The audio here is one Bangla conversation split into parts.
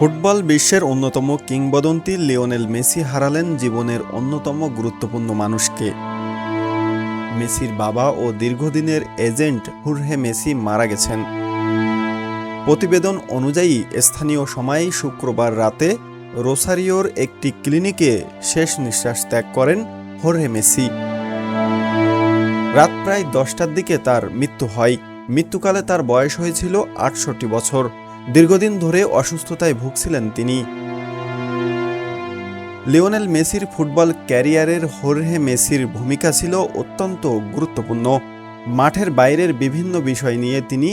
ফুটবল বিশ্বের অন্যতম কিংবদন্তি লিওনেল মেসি হারালেন জীবনের অন্যতম গুরুত্বপূর্ণ মানুষকে। মেসির বাবা ও দীর্ঘদিনের এজেন্ট হুরহে মেসি মারা গেছেন। প্রতিবেদন অনুযায়ী স্থানীয় সময় শুক্রবার রাতে রোসারিওর একটি ক্লিনিকে শেষ নিঃশ্বাস ত্যাগ করেন হোর্হে মেসি। রাত প্রায় 10টার দিকে তার মৃত্যু হয়। মৃত্যুকালে তার বয়স হয়েছিল 68 বছর। দীর্ঘদিন ধরে অসুস্থতায় ভুগছিলেন তিনি। লিওনেল মেসির ফুটবল ক্যারিয়ারের হোর্হে মেসির ভূমিকা ছিল অত্যন্ত গুরুত্বপূর্ণ। মাঠের বাইরের বিভিন্ন বিষয় নিয়ে তিনি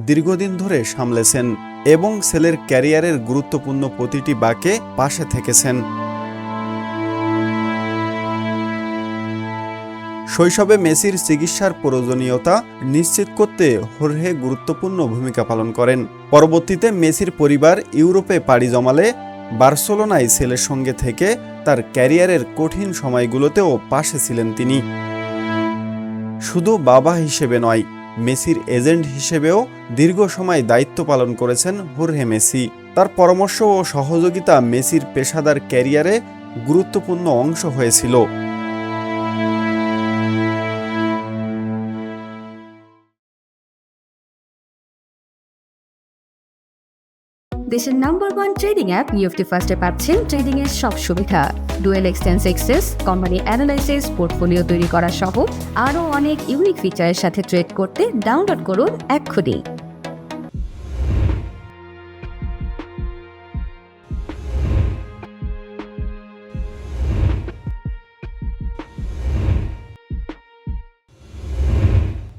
দীর্ঘদিন ধরে সামলেছেন এবং ছেলের ক্যারিয়ারের গুরুত্বপূর্ণ প্রতিটি বাঁকে পাশে থেকেছেন। শৈশবে মেসির চিকিৎসার প্রয়োজনীয়তা নিশ্চিত করতে হোর্হে গুরুত্বপূর্ণ ভূমিকা পালন করেন। পরবর্তীতে মেসির পরিবার ইউরোপে পাড়ি জমালে বার্সেলোনায় ছেলের সঙ্গে থেকে তার ক্যারিয়ারের কঠিন সময়গুলোতেও পাশে ছিলেন তিনি। শুধু বাবা হিসেবে নয়, মেসির এজেন্ট হিসেবেও দীর্ঘ সময় দায়িত্ব পালন করেছেন হোর্হে মেসি। তার পরামর্শ ও সহযোগিতা মেসির পেশাদার ক্যারিয়ারে গুরুত্বপূর্ণ অংশ হয়েছিল। দেশের নাম্বার 1 ট্রেডিং অ্যাপ নিফটি ফার্স্টে পাচ্ছেন ট্রেডিং এর সব সুবিধা, dual exchange access, company analysis, portfolio তৈরি করা সহ আরও অনেক ইউনিক ফিচারের সাথে ট্রেড করতে ডাউনলোড করুন এক্ষুনি।